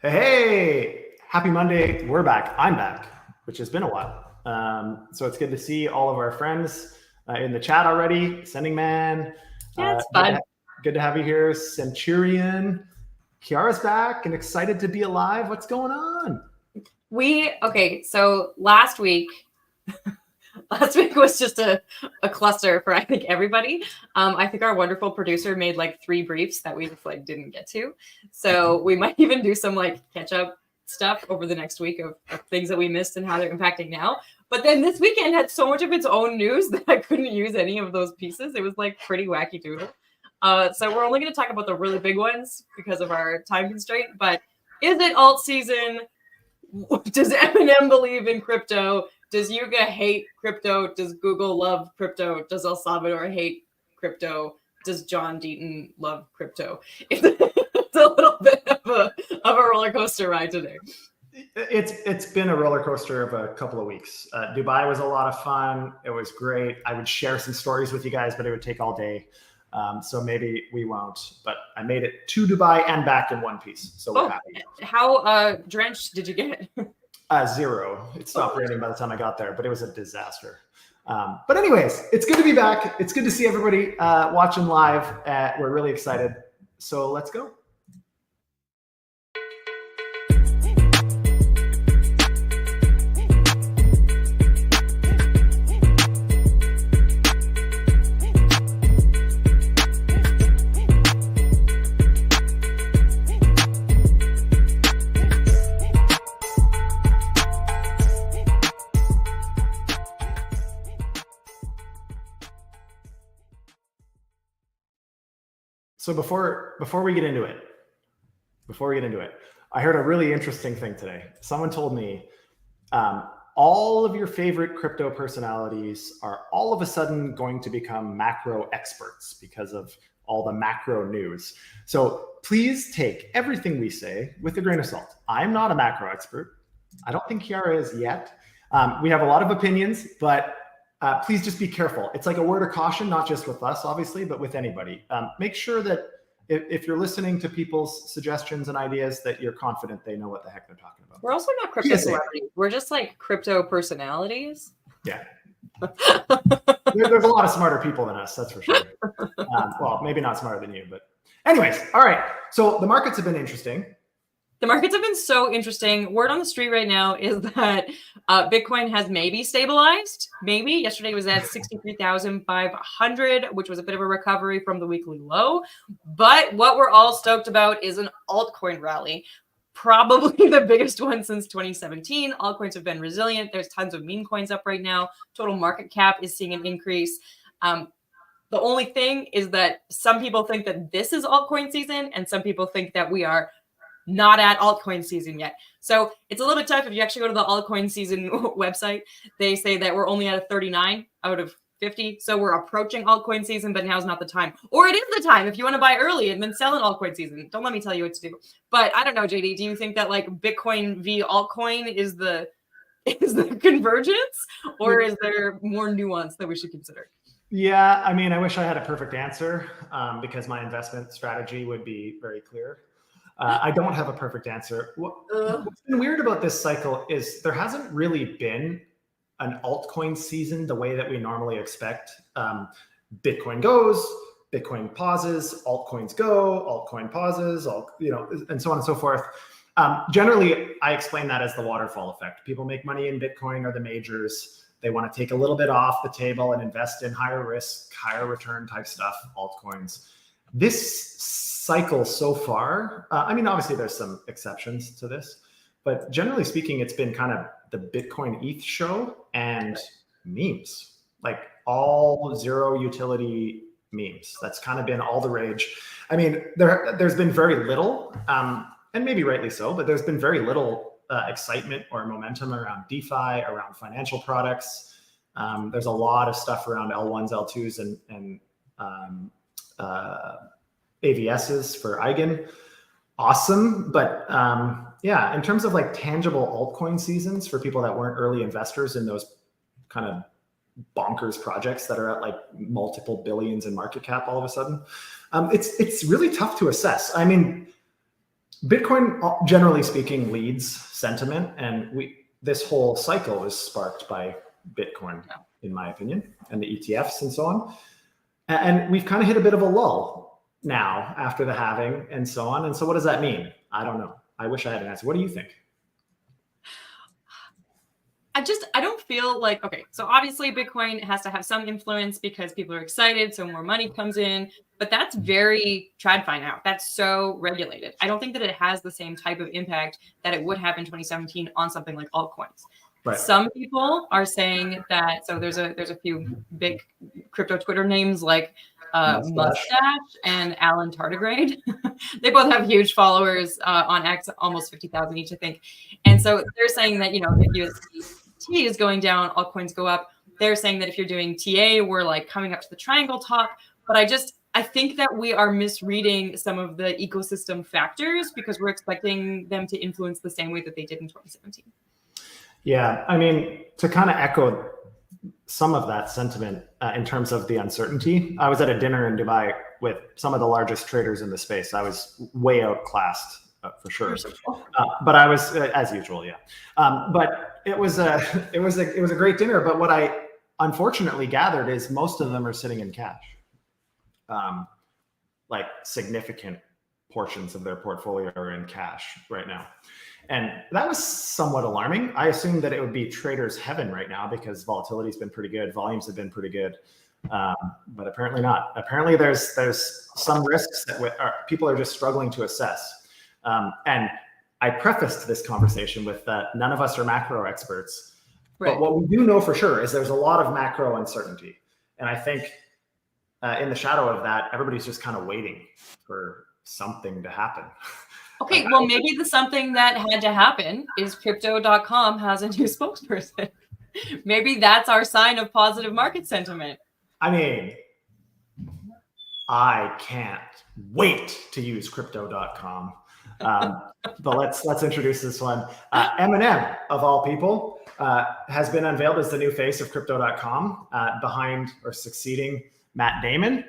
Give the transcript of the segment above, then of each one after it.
Hey, happy Monday. We're back. I'm back, which has been a while. So it's good to see all of our friends in the chat already. Sending Man. Yeah, it's fun. Good to have you here. Centurion. Ceara's back and excited to be alive. What's going on? So last week was just a cluster for, I think, everybody. I think our wonderful producer made like 3 briefs that we just like didn't get to. So we might even do some like catch up stuff over the next week of things that we missed and how they're impacting now. But then this weekend had so much of its own news that I couldn't use any of those pieces. It was like pretty wacky doodle. So we're only going to talk about the really big ones because of our time constraint. But is it alt season? Does Eminem believe in crypto? Does Yuga hate crypto? Does Google love crypto? Does El Salvador hate crypto? Does John Deaton love crypto? It's a little bit of a roller coaster ride today. It's been a roller coaster of a couple of weeks. Dubai was a lot of fun. It was great. I would share some stories with you guys, but it would take all day. So maybe we won't. But I made it to Dubai and back in one piece. So we're happy. How drenched did you get? 0. It stopped raining by the time I got there, but it was a disaster. But anyways, it's good to be back. It's good to see everybody watching live. We're really excited. So let's go. So before we get into it, I heard a really interesting thing today. Someone told me all of your favorite crypto personalities are all of a sudden going to become macro experts because of all the macro news. So please take everything we say with a grain of salt. I'm not a macro expert. I don't think Ceara is yet. We have a lot of opinions, but please just be careful. It's like a word of caution, not just with us, obviously, but with anybody. Make sure that if you're listening to people's suggestions and ideas, that you're confident they know what the heck they're talking about. We're also not crypto celebrities. We're just like crypto personalities. Yeah. There's a lot of smarter people than us, that's for sure. Well, maybe not smarter than you, but anyways. All right. So the markets have been interesting. The markets have been so interesting. Word on the street right now is that Bitcoin has maybe stabilized. Maybe. Yesterday was at 63,500, which was a bit of a recovery from the weekly low. But what we're all stoked about is an altcoin rally. Probably the biggest one since 2017. Altcoins have been resilient. There's tons of meme coins up right now. Total market cap is seeing an increase. The only thing is that some people think that this is altcoin season, and some people think that we are not at altcoin season yet. So it's a little bit tough. If you actually go to the altcoin season website, they say that we're only at a 39 out of 50. So we're approaching altcoin season, but now's not the time. Or it is the time if you want to buy early and then sell in altcoin season. Don't let me tell you what to do. But I don't know, JD, do you think that like Bitcoin v altcoin is the convergence, or is there more nuance that we should consider? Yeah, I mean, I wish I had a perfect answer because my investment strategy would be very clear. I don't have a perfect answer. What's been weird about this cycle is there hasn't really been an altcoin season the way that we normally expect. Bitcoin goes, Bitcoin pauses, altcoins go, altcoin pauses, and so on and so forth. Generally, I explain that as the waterfall effect. People make money in Bitcoin or the majors. They want to take a little bit off the table and invest in higher risk, higher return type stuff, altcoins. This cycle so far, I mean, obviously there's some exceptions to this, but generally speaking, it's been kind of the Bitcoin ETH show and memes, like all zero utility memes. That's kind of been all the rage. I mean, there's been very little, and maybe rightly so, but there's been very little excitement or momentum around DeFi, around financial products. There's a lot of stuff around L1s, L2s, and AVXs for Eigen. Awesome. But yeah, in terms of like tangible altcoin seasons for people that weren't early investors in those kind of bonkers projects that are at like multiple billions in market cap all of a sudden, it's really tough to assess. I mean, Bitcoin, generally speaking, leads sentiment, and this whole cycle is sparked by Bitcoin, in my opinion, and the ETFs and so on. And we've kind of hit a bit of a lull now after the halving and so on. And so what does that mean? I don't know. I wish I had an answer. What do you think? I don't feel like, okay, so obviously Bitcoin has to have some influence because people are excited, so more money comes in, but that's very TradFi now. That's so regulated. I don't think that it has the same type of impact that it would have in 2017 on something like altcoins. Right. Some people are saying that, so there's a few big crypto Twitter names like Mustache and Alan Tardigrade. They both have huge followers on X, almost 50,000 each, I think. And so they're saying that, if USDT is going down, altcoins go up. They're saying that if you're doing TA, we're like coming up to the triangle top. But I think that we are misreading some of the ecosystem factors because we're expecting them to influence the same way that they did in 2017. Yeah, I mean, to kind of echo some of that sentiment in terms of the uncertainty, I was at a dinner in Dubai with some of the largest traders in the space. I was way outclassed for sure, but I was as usual, yeah. But it was a great dinner. But what I unfortunately gathered is most of them are sitting in cash, like significant portions of their portfolio are in cash right now. And that was somewhat alarming. I assumed that it would be traders' heaven right now because volatility has been pretty good, volumes have been pretty good, but apparently not. Apparently, there's some risks that people are just struggling to assess. And I prefaced this conversation with that none of us are macro experts, right. But what we do know for sure is there's a lot of macro uncertainty, and I think in the shadow of that, everybody's just kind of waiting for something to happen. Okay, well, maybe the something that had to happen is crypto.com has a new spokesperson. Maybe that's our sign of positive market sentiment. I mean, I can't wait to use crypto.com. But let's introduce this one. Eminem, of all people, has been unveiled as the new face of crypto.com behind or succeeding Matt Damon.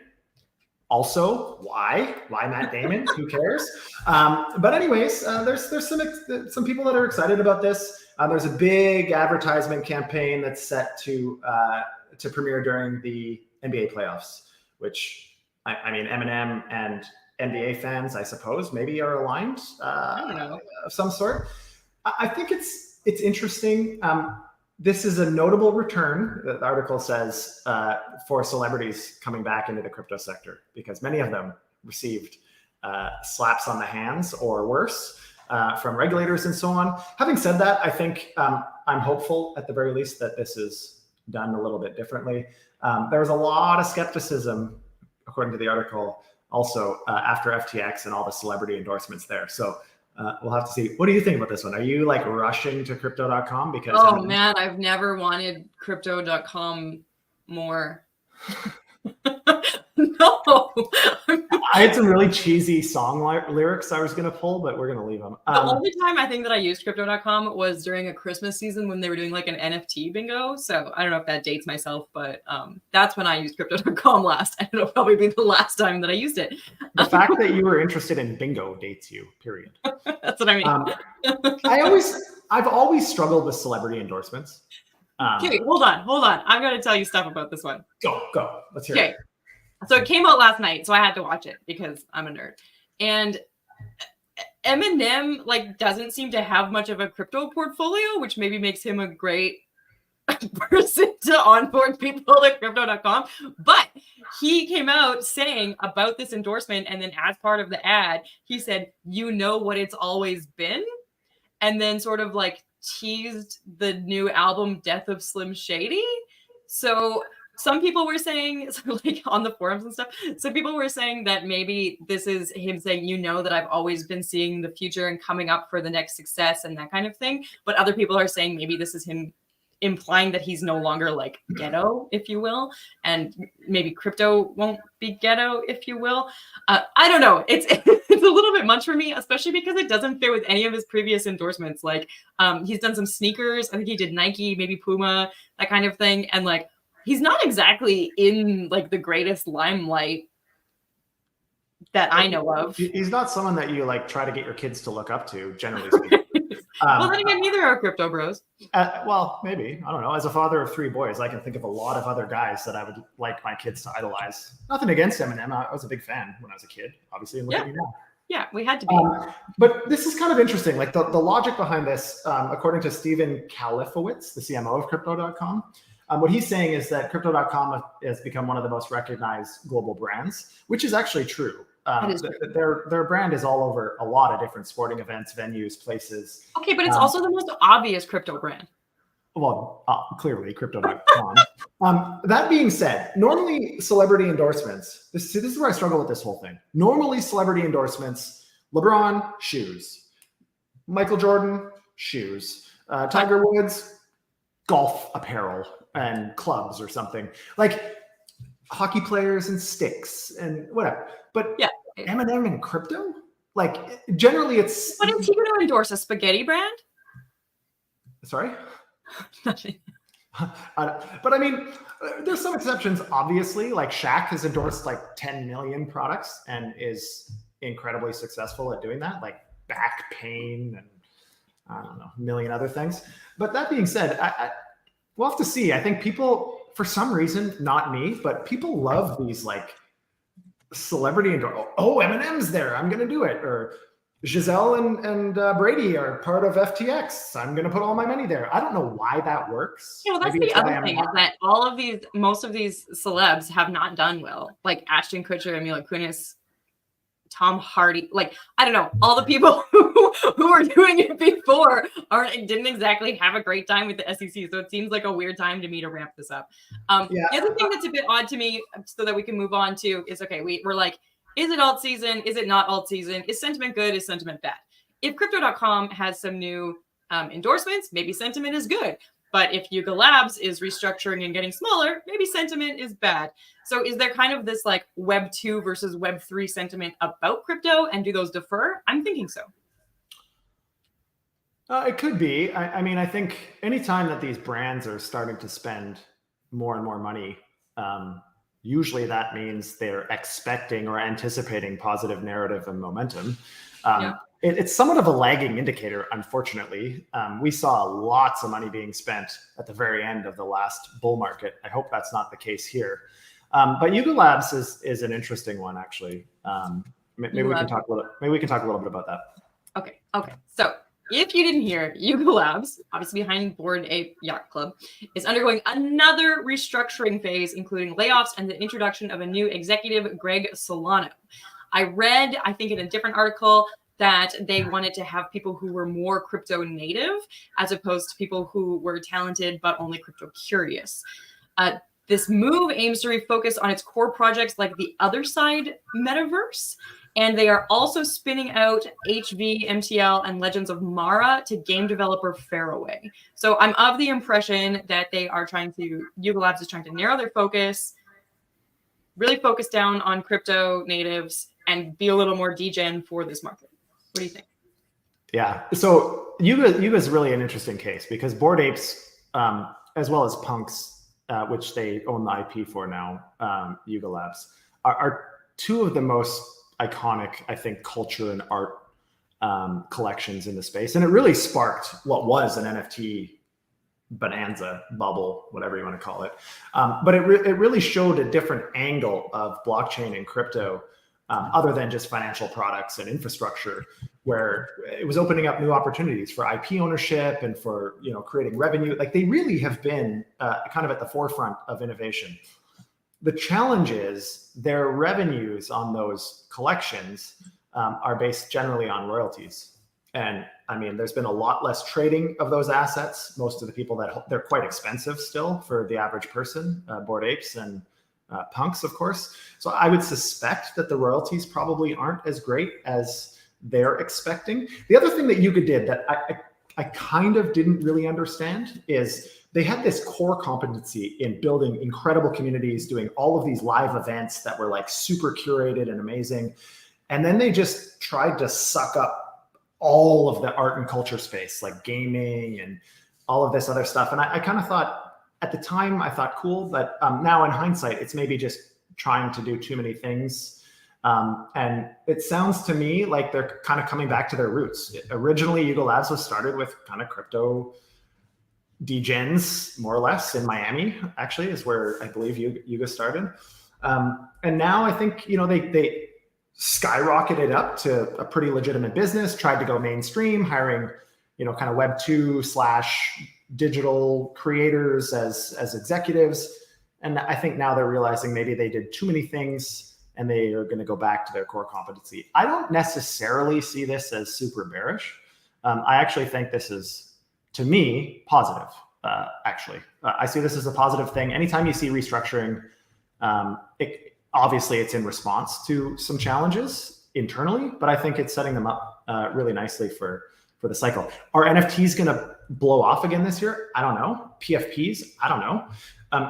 Also, why Matt Damon? Who cares? But anyways, there's some people that are excited about this. There's a big advertisement campaign that's set to premiere during the NBA playoffs, which I mean, Eminem and NBA fans, I suppose, maybe are aligned of some sort. I think it's interesting. This is a notable return, the article says, for celebrities coming back into the crypto sector, because many of them received slaps on the hands or worse from regulators and so on. Having said that, I think I'm hopeful at the very least that this is done a little bit differently. There was a lot of skepticism, according to the article, also after FTX and all the celebrity endorsements there. So we'll have to see. What do you think about this one? Are you like rushing to crypto.com? Because man, I've never wanted crypto.com more. No. I had some really cheesy song lyrics I was going to pull, but we're going to leave them. The only time I think that I used crypto.com was during a Christmas season when they were doing like an NFT bingo. So I don't know if that dates myself, but that's when I used crypto.com last. And it'll probably be the last time that I used it. The fact that you were interested in bingo dates you, period. That's what I mean. I've always struggled with celebrity endorsements. Okay, hold on. I'm going to tell you stuff about this one. Go. Let's hear it. So it came out last night, so I had to watch it because I'm a nerd. And Eminem doesn't seem to have much of a crypto portfolio, which maybe makes him a great person to onboard people to crypto.com. But he came out saying about this endorsement, and then as part of the ad, he said, "You know what it's always been," and then sort of teased the new album Death of Slim Shady. So some people were saying, on the forums and stuff, some people were saying that maybe this is him saying, that I've always been seeing the future and coming up for the next success and that kind of thing. But other people are saying maybe this is him implying that he's no longer ghetto, if you will, and maybe crypto won't be ghetto, if you will. I don't know. It's a little bit much for me, especially because it doesn't fit with any of his previous endorsements. He's done some sneakers. I think he did Nike, maybe Puma, that kind of thing. And he's not exactly in the greatest limelight that I know of. He's not someone that you like try to get your kids to look up to, generally speaking. Well, then again, neither are crypto bros. Well, maybe. I don't know. As a father of 3 boys, I can think of a lot of other guys that I would like my kids to idolize. Nothing against Eminem. I was a big fan when I was a kid, obviously, and look at me now. Yeah, we had to be. But this is kind of interesting. Like the logic behind this, according to Stephen Kalifowitz, the CMO of Crypto.com, what he's saying is that Crypto.com has become one of the most recognized global brands, which is actually true. Their brand is all over a lot of different sporting events, venues, places. Okay, but it's also the most obvious crypto brand. Well, clearly Crypto.com. That being said, normally celebrity endorsements, this is where I struggle with this whole thing. Normally celebrity endorsements, LeBron, shoes. Michael Jordan, shoes. Tiger Woods, golf apparel and clubs or something. Like hockey players and sticks and whatever. But yeah, Eminem and crypto? Like generally it's... But is he going to endorse a spaghetti brand? Sorry? Nothing. But I mean, there's some exceptions, obviously. Like Shaq has endorsed like 10 million products and is incredibly successful at doing that, like back pain and I don't know, a million other things. But that being said, we'll have to see. I think people, for some reason, not me, but people love these like celebrity oh, Eminem's there, I'm going to do it. Or Giselle and Brady are part of FTX. I'm going to put all my money there. I don't know why that works. Yeah, well, that's the other thing is that most of these celebs have not done well. Like Ashton Kutcher, Mila Kunis, Tom Hardy. Like, I don't know, all the people who were doing it before didn't exactly have a great time with the SEC. So it seems like a weird time to me to ramp this up. The other thing that's a bit odd to me, so that we can move on to, is, okay, we're like, is it alt season? Is it not alt season? Is sentiment good? Is sentiment bad? If Crypto.com has some new endorsements, maybe sentiment is good. But if Yuga Labs is restructuring and getting smaller, maybe sentiment is bad. So is there kind of this like Web 2 versus Web 3 sentiment about crypto? And do those differ? I'm thinking so. It could be. I mean, I think anytime that these brands are starting to spend more and more money, usually that means they're expecting or anticipating positive narrative and momentum. It's somewhat of a lagging indicator, unfortunately. We saw lots of money being spent at the very end of the last bull market. I hope that's not the case here. But Yuga Labs is an interesting one, actually. Maybe we can talk a little bit about that. Okay. So if you didn't hear, Yuga Labs, obviously behind Bored Ape Yacht Club, is undergoing another restructuring phase, including layoffs and the introduction of a new executive, Greg Solano. I read, I think in a different article, that they wanted to have people who were more crypto native as opposed to people who were talented but only crypto curious. This move aims to refocus on its core projects like the Other Side metaverse. And they are also spinning out HV, MTL, and Legends of Mara to game developer Faraway. So I'm of the impression that Yuga Labs is trying to narrow their focus, really focus down on crypto natives, and be a little more degen for this market. What do you think? Yeah, so Yuga is really an interesting case because Bored Apes, as well as Punks, which they own the IP for now, Yuga Labs, are two of the most iconic, I think, culture and art collections in the space. And it really sparked what was an NFT bonanza, bubble, whatever you want to call it. But it really showed a different angle of blockchain and crypto, other than just financial products and infrastructure, where it was opening up new opportunities for IP ownership and for creating revenue. Like they really have been kind of at the forefront of innovation. The challenge is their revenues on those collections are based generally on royalties. And I mean, there's been a lot less trading of those assets. Most of the people they're quite expensive still for the average person, Bored Apes and Punks, of course. So I would suspect that the royalties probably aren't as great as they're expecting. The other thing that Yuga did that I kind of didn't really understand is they had this core competency in building incredible communities, doing all of these live events that were like super curated and amazing. And then they just tried to suck up all of the art and culture space, like gaming and all of this other stuff. And I kind of thought, at the time, I thought cool, but now in hindsight, it's maybe just trying to do too many things And it sounds to me like they're kind of coming back to their roots. Originally, Yuga Labs was started with kind of crypto degens, more or less, in Miami, actually, is where I believe Yuga started. And now I think, they skyrocketed up to a pretty legitimate business, tried to go mainstream, hiring, kind of Web2/digital creators as executives. And I think now they're realizing maybe they did too many things and they are going to go back to their core competency. I don't necessarily see this as super bearish. I actually think this is, to me, positive, actually. I see this as a positive thing. Anytime you see restructuring, obviously it's in response to some challenges internally, but I think it's setting them up really nicely for the cycle. Are NFTs going to blow off again this year? I don't know. PFPs? I don't know.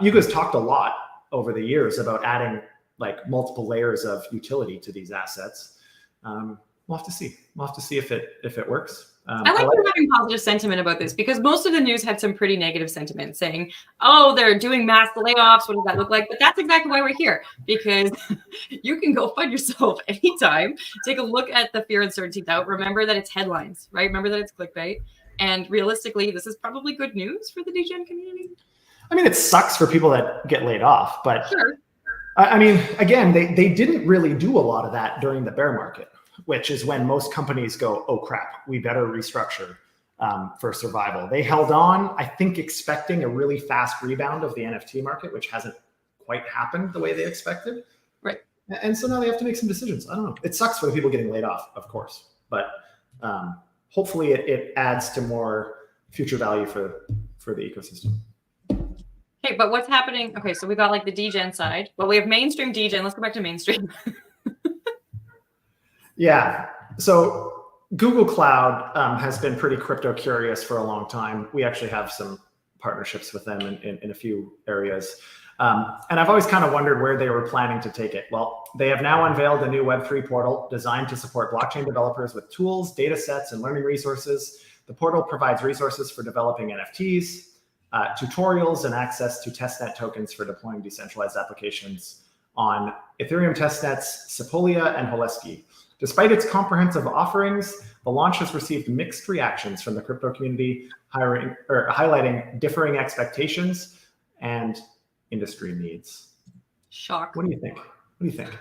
Yuga's talked a lot over the years about adding like multiple layers of utility to these assets. We'll have to see. We'll have to see if it works. I like you having positive sentiment about this, because most of the news had some pretty negative sentiment saying, oh, they're doing mass layoffs. What does that look like? But that's exactly why we're here, because you can go FUD yourself anytime. Take a look at the fear, uncertainty, doubt. Remember that it's headlines, right? Remember that it's clickbait. And realistically, this is probably good news for the degen community. I mean, it sucks for people that get laid off, but sure. I mean, again, they didn't really do a lot of that during the bear market, which is when most companies go, oh crap, we better restructure for survival. They held on, I think, expecting a really fast rebound of the NFT market, which hasn't quite happened the way they expected. Right. And so now they have to make some decisions. I don't know. It sucks for the people getting laid off, of course, but hopefully it adds to more future value for the ecosystem. Okay, but what's happening? Okay, so we got like the degen side. Well, we have mainstream degen. Let's go back to mainstream. Yeah. So Google Cloud has been pretty crypto curious for a long time. We actually have some partnerships with them in a few areas. And I've always kind of wondered where they were planning to take it. Well, they have now unveiled a new Web3 portal designed to support blockchain developers with tools, data sets, and learning resources. The portal provides resources for developing NFTs, tutorials, and access to testnet tokens for deploying decentralized applications on Ethereum testnets, Sepolia, and Holesky. Despite its comprehensive offerings, the launch has received mixed reactions from the crypto community, highlighting differing expectations and industry needs. Shocked. What do you think? What do you think?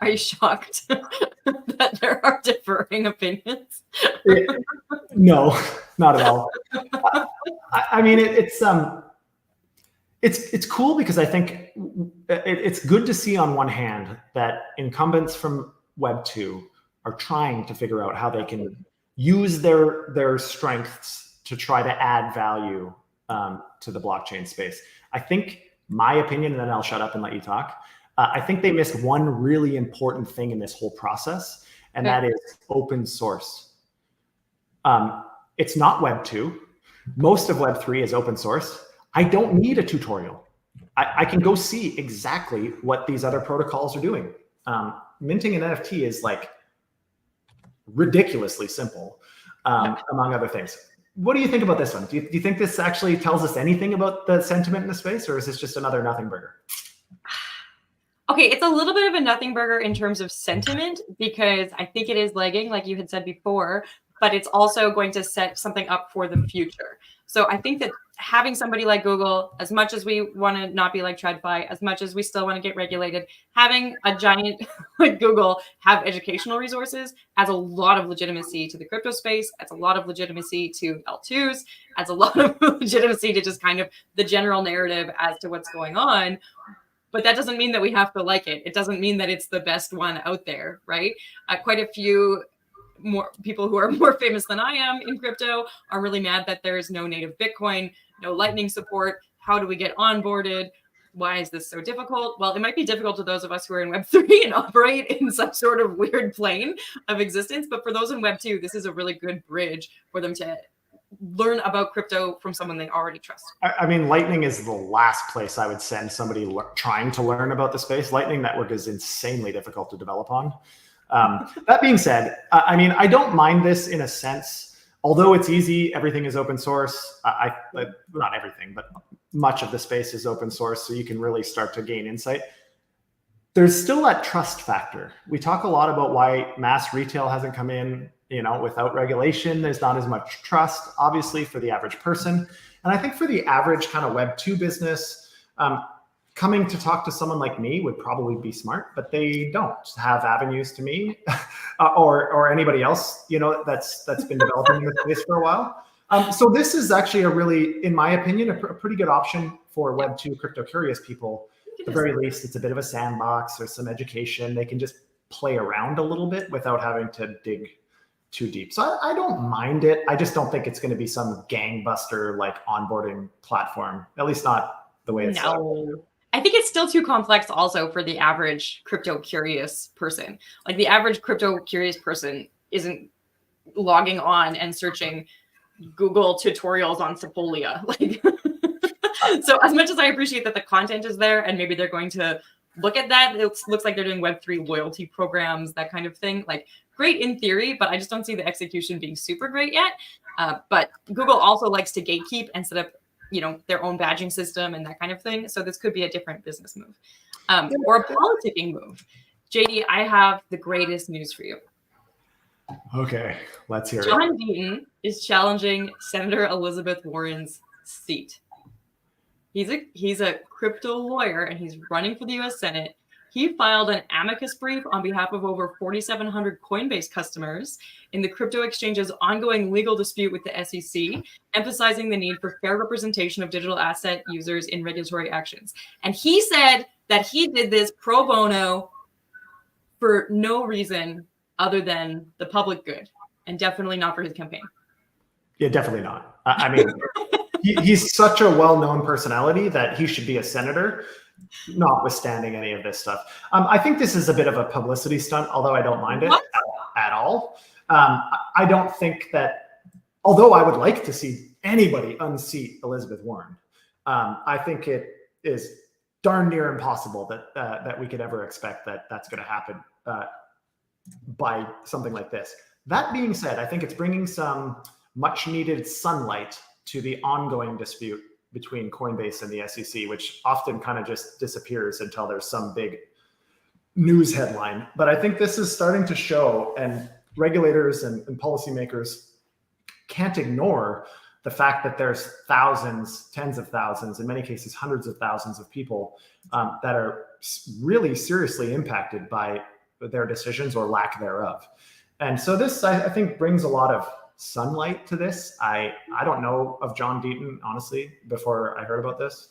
Are you shocked that there are differing opinions? No, not at all. I mean, it's cool because I think it's good to see on one hand that incumbents from Web 2 are trying to figure out how they can use their strengths to try to add value to the blockchain space. I think my opinion, and then I'll shut up and let you talk. I think they missed one really important thing in this whole process, and that is open source. It's not Web 2. Most of Web 3 is open source. I don't need a tutorial. I can go see exactly what these other protocols are doing. Minting an NFT is like ridiculously simple, among other things. What do you think about this one? Do you think this actually tells us anything about the sentiment in the space, or is this just another nothing burger? Okay, it's a little bit of a nothing burger in terms of sentiment, because I think it is lagging, like you had said before, but it's also going to set something up for the future. So I think that having somebody like Google, as much as we want to not be like TradFi, as much as we still want to get regulated, having a giant like Google have educational resources adds a lot of legitimacy to the crypto space, adds a lot of legitimacy to L2s, adds a lot of legitimacy to just kind of the general narrative as to what's going on. But that doesn't mean that we have to like it. It doesn't mean that it's the best one out there, right? Quite a few more people who are more famous than I am in crypto are really mad that there is no native Bitcoin, no Lightning support. How do we get onboarded? Why is this so difficult? Well, it might be difficult to those of us who are in Web 3 and operate in some sort of weird plane of existence. But for those in Web 2, this is a really good bridge for them to learn about crypto from someone they already trust. I mean, Lightning is the last place I would send somebody trying to learn about the space. Lightning Network is insanely difficult to develop on. That being said, I mean, I don't mind this in a sense. Although it's easy, everything is open source. Not everything, but much of the space is open source, so you can really start to gain insight. there's still that trust factor. We talk a lot about why mass retail hasn't come in, without regulation. There's not as much trust, obviously, for the average person. And I think for the average kind of Web 2 business, coming to talk to someone like me would probably be smart, but they don't have avenues to me or anybody else, that's been developing in this space for a while. So this is actually a really, in my opinion, a pretty good option for Web 2 crypto curious people. At the very least, it's a bit of a sandbox or some education. They can just play around a little bit without having to dig too deep. So I don't mind it. I just don't think it's going to be some gangbuster like onboarding platform, at least not the way it's set up. I think it's still too complex also for the average crypto curious person. Like the average crypto curious person isn't logging on and searching Google tutorials on Sepolia. So as much as I appreciate that the content is there and maybe they're going to look at that, it looks like they're doing Web3 loyalty programs, that kind of thing. Like great in theory, but I just don't see the execution being super great yet. But Google also likes to gatekeep and set up, their own badging system and that kind of thing. So this could be a different business move or a politicking move. JD, I have the greatest news for you. Okay, let's hear it. John Deaton is challenging Senator Elizabeth Warren's seat. He's a crypto lawyer and he's running for the U.S. Senate. He filed an amicus brief on behalf of over 4,700 Coinbase customers in the crypto exchange's ongoing legal dispute with the SEC, emphasizing the need for fair representation of digital asset users in regulatory actions. And he said that he did this pro bono for no reason other than the public good, and definitely not for his campaign. Yeah, definitely not. I mean, he's such a well-known personality that he should be a senator, notwithstanding any of this stuff. I think this is a bit of a publicity stunt, although I don't mind it at all. I don't think that, although I would like to see anybody unseat Elizabeth Warren, I think it is darn near impossible that we could ever expect that that's going to happen by something like this. That being said, I think it's bringing some much needed sunlight to the ongoing dispute between Coinbase and the SEC, which often kind of just disappears until there's some big news headline. But I think this is starting to show, and regulators and policymakers can't ignore the fact that there's thousands, tens of thousands, in many cases, hundreds of thousands of people that are really seriously impacted by their decisions or lack thereof. And so this, I think, brings a lot of sunlight to this. I don't know of John Deaton, honestly, before I heard about this.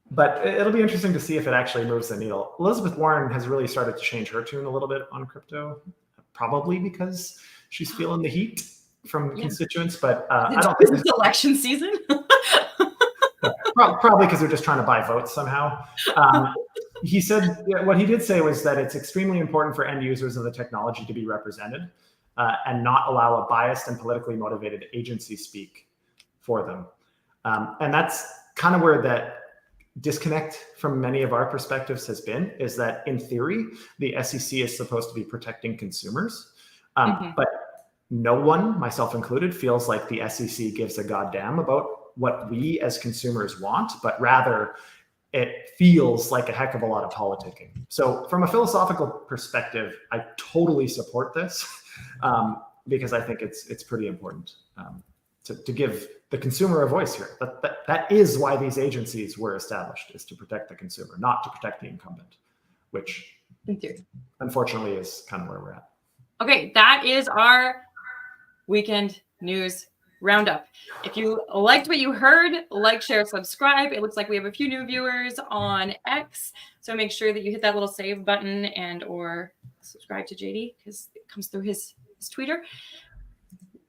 But it'll be interesting to see if it actually moves the needle. Elizabeth Warren has really started to change her tune a little bit on crypto, probably because she's feeling the heat from constituents. But I don't think it's election season. Probably because they're just trying to buy votes somehow. He said, what he did say was that it's extremely important for end users of the technology to be represented and not allow a biased and politically motivated agency speak for them. And that's kind of where that disconnect from many of our perspectives has been, is that in theory, the SEC is supposed to be protecting consumers. But no one, myself included, feels like the SEC gives a goddamn about what we as consumers want, but rather it feels like a heck of a lot of politicking. So from a philosophical perspective, I totally support this because I think it's pretty important to give the consumer a voice here. That is why these agencies were established, is to protect the consumer, not to protect the incumbent, which unfortunately is kind of where we're at. Okay, that is our weekend news roundup. If you liked what you heard, like, share, subscribe. It looks like we have a few new viewers on X, so make sure that you hit that little save button and or subscribe to JD because it comes through his Twitter.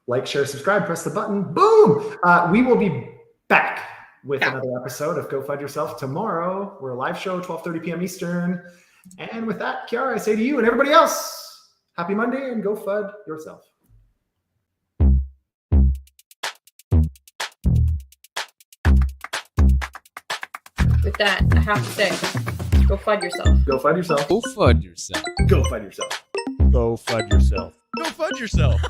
Like, share, subscribe, press the button. Boom! We will be back with another episode of Go FUD Yourself tomorrow. We're a live show, 12:30 p.m. Eastern. And with that, Ceara, I say to you and everybody else, happy Monday and go FUD yourself. With that, I have to say, go FUD yourself. Go FUD yourself. Go FUD yourself. Go FUD yourself. Go FUD yourself. Go FUD yourself.